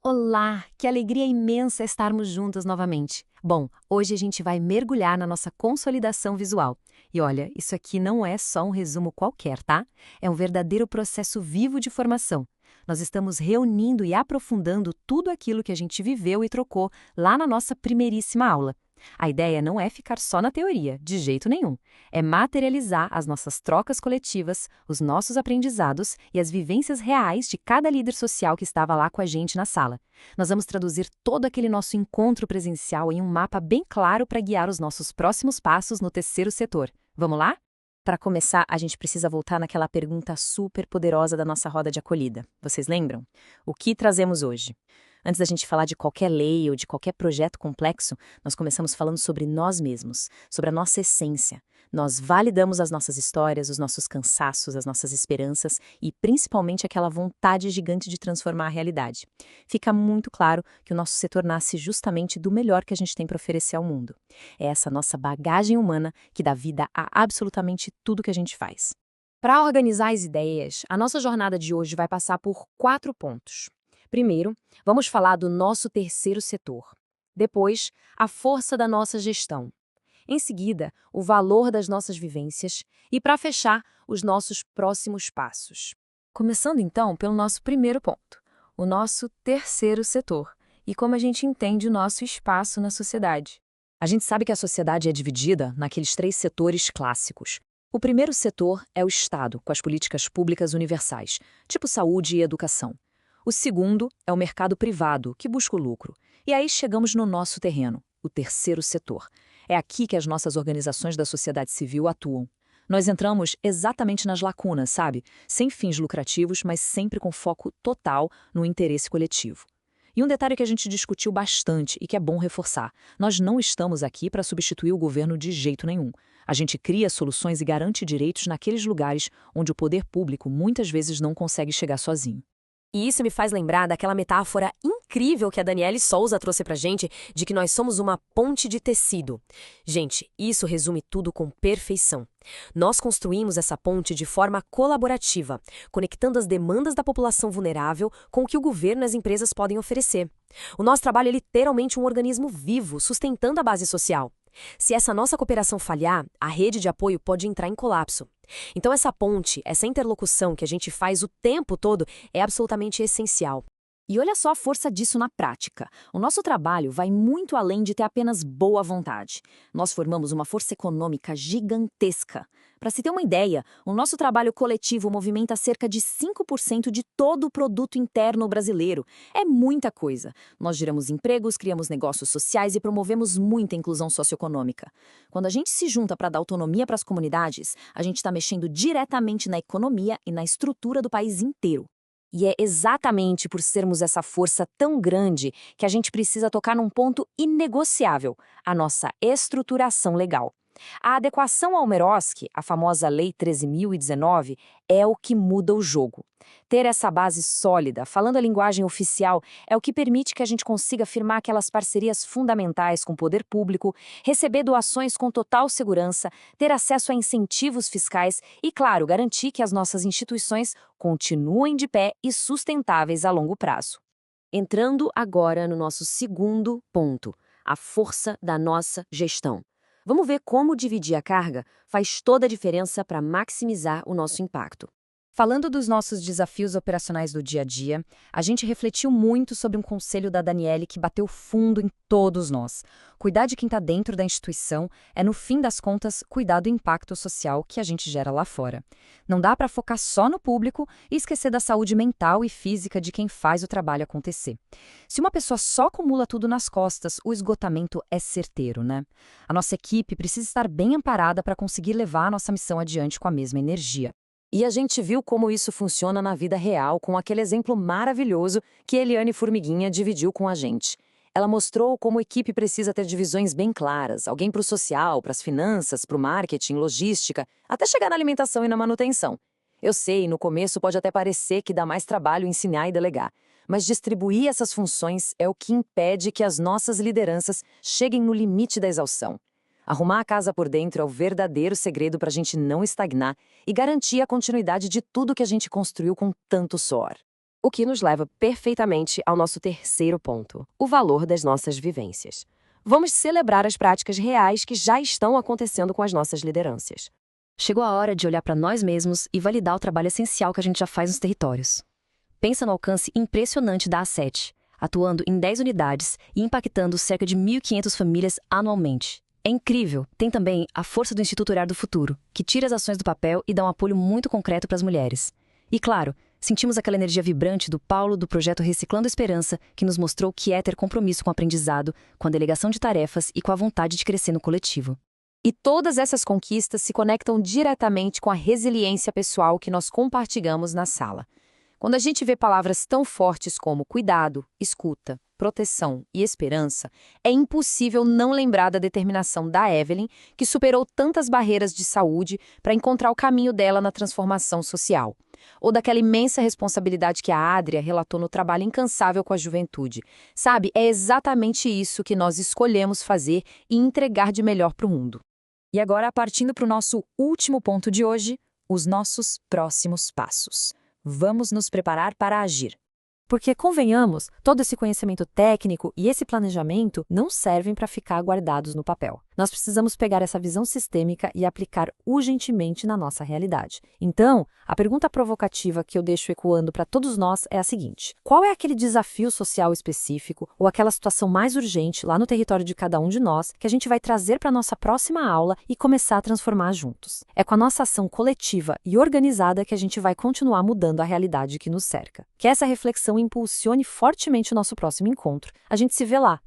Olá, que alegria imensa estarmos juntas novamente. Bom, hoje a gente vai mergulhar na nossa consolidação visual. E olha, isso aqui não é só um resumo qualquer, tá? É um verdadeiro processo vivo de formação. Nós estamos reunindo e aprofundando tudo aquilo que a gente viveu e trocou lá na nossa primeiríssima aula. A ideia não é ficar só na teoria, de jeito nenhum. É materializar as nossas trocas coletivas, os nossos aprendizados e as vivências reais de cada líder social que estava lá com a gente na sala. Nós vamos traduzir todo aquele nosso encontro presencial em um mapa bem claro para guiar os nossos próximos passos no terceiro setor. Vamos lá? Para começar, a gente precisa voltar naquela pergunta super poderosa da nossa roda de acolhida. Vocês lembram? O que trazemos hoje? Antes da gente falar de qualquer lei ou de qualquer projeto complexo, nós começamos falando sobre nós mesmos, sobre a nossa essência. Nós validamos as nossas histórias, os nossos cansaços, as nossas esperanças e principalmente aquela vontade gigante de transformar a realidade. Fica muito claro que o nosso setor nasce justamente do melhor que a gente tem para oferecer ao mundo. É essa nossa bagagem humana que dá vida a absolutamente tudo que a gente faz. Para organizar as ideias, a nossa jornada de hoje vai passar por 4 pontos. Primeiro, vamos falar do nosso terceiro setor. Depois, a força da nossa gestão. Em seguida, o valor das nossas vivências. E, para fechar, os nossos próximos passos. Começando então pelo nosso primeiro ponto, o nosso terceiro setor, e como a gente entende o nosso espaço na sociedade. A gente sabe que a sociedade é dividida naqueles 3 setores clássicos. O primeiro setor é o Estado, com as políticas públicas universais, tipo saúde e educação. O segundo é o mercado privado, que busca o lucro. E aí chegamos no nosso terreno, o terceiro setor. É aqui que as nossas organizações da sociedade civil atuam. Nós entramos exatamente nas lacunas, sabe? Sem fins lucrativos, mas sempre com foco total no interesse coletivo. E um detalhe que a gente discutiu bastante e que é bom reforçar: nós não estamos aqui para substituir o governo de jeito nenhum. A gente cria soluções e garante direitos naqueles lugares onde o poder público muitas vezes não consegue chegar sozinho. E isso me faz lembrar daquela metáfora incrível que a Daniele Souza trouxe pra gente de que nós somos uma ponte de tecido. Gente, isso resume tudo com perfeição. Nós construímos essa ponte de forma colaborativa, conectando as demandas da população vulnerável com o que o governo e as empresas podem oferecer. O nosso trabalho é literalmente um organismo vivo, sustentando a base social. Se essa nossa cooperação falhar, a rede de apoio pode entrar em colapso. Então essa ponte, essa interlocução que a gente faz o tempo todo é absolutamente essencial. E olha só a força disso na prática. O nosso trabalho vai muito além de ter apenas boa vontade. Nós formamos uma força econômica gigantesca. Para se ter uma ideia, o nosso trabalho coletivo movimenta cerca de 5% de todo o produto interno brasileiro. É muita coisa. Nós geramos empregos, criamos negócios sociais e promovemos muita inclusão socioeconômica. Quando a gente se junta para dar autonomia para as comunidades, a gente está mexendo diretamente na economia e na estrutura do país inteiro. E é exatamente por sermos essa força tão grande que a gente precisa tocar num ponto inegociável, a nossa estruturação legal. A adequação ao Merosky, a famosa Lei 13.019, é o que muda o jogo. Ter essa base sólida, falando a linguagem oficial, é o que permite que a gente consiga firmar aquelas parcerias fundamentais com o poder público, receber doações com total segurança, ter acesso a incentivos fiscais e, claro, garantir que as nossas instituições continuem de pé e sustentáveis a longo prazo. Entrando agora no nosso segundo ponto, a força da nossa gestão. Vamos ver como dividir a carga faz toda a diferença para maximizar o nosso impacto. Falando dos nossos desafios operacionais do dia a dia, a gente refletiu muito sobre um conselho da Daniele que bateu fundo em todos nós. Cuidar de quem está dentro da instituição é, no fim das contas, cuidar do impacto social que a gente gera lá fora. Não dá para focar só no público e esquecer da saúde mental e física de quem faz o trabalho acontecer. Se uma pessoa só acumula tudo nas costas, o esgotamento é certeiro, né? A nossa equipe precisa estar bem amparada para conseguir levar a nossa missão adiante com a mesma energia. E a gente viu como isso funciona na vida real com aquele exemplo maravilhoso que Eliane Formiguinha dividiu com a gente. Ela mostrou como a equipe precisa ter divisões bem claras, alguém para o social, para as finanças, para o marketing, logística, até chegar na alimentação e na manutenção. Eu sei, no começo pode até parecer que dá mais trabalho ensinar e delegar, mas distribuir essas funções é o que impede que as nossas lideranças cheguem no limite da exaustão. Arrumar a casa por dentro é o verdadeiro segredo para a gente não estagnar e garantir a continuidade de tudo que a gente construiu com tanto suor. O que nos leva perfeitamente ao nosso terceiro ponto, o valor das nossas vivências. Vamos celebrar as práticas reais que já estão acontecendo com as nossas lideranças. Chegou a hora de olhar para nós mesmos e validar o trabalho essencial que a gente já faz nos territórios. Pensa no alcance impressionante da A7, atuando em 10 unidades e impactando cerca de 1.500 famílias anualmente. É incrível. Tem também a força do Instituto Olhar do Futuro, que tira as ações do papel e dá um apoio muito concreto para as mulheres. E claro, sentimos aquela energia vibrante do Paulo do projeto Reciclando Esperança, que nos mostrou que é ter compromisso com o aprendizado, com a delegação de tarefas e com a vontade de crescer no coletivo. E todas essas conquistas se conectam diretamente com a resiliência pessoal que nós compartilhamos na sala. Quando a gente vê palavras tão fortes como cuidado, escuta, proteção e esperança, é impossível não lembrar da determinação da Evelyn, que superou tantas barreiras de saúde para encontrar o caminho dela na transformação social. Ou daquela imensa responsabilidade que a Adria relatou no trabalho incansável com a juventude. Sabe, é exatamente isso que nós escolhemos fazer e entregar de melhor para o mundo. E agora, partindo para o nosso último ponto de hoje, os nossos próximos passos. Vamos nos preparar para agir. Porque, convenhamos, todo esse conhecimento técnico e esse planejamento não servem para ficar guardados no papel. Nós precisamos pegar essa visão sistêmica e aplicar urgentemente na nossa realidade. Então, a pergunta provocativa que eu deixo ecoando para todos nós é a seguinte: qual é aquele desafio social específico ou aquela situação mais urgente lá no território de cada um de nós que a gente vai trazer para a nossa próxima aula e começar a transformar juntos? É com a nossa ação coletiva e organizada que a gente vai continuar mudando a realidade que nos cerca. Que essa reflexão impulsione fortemente o nosso próximo encontro. A gente se vê lá.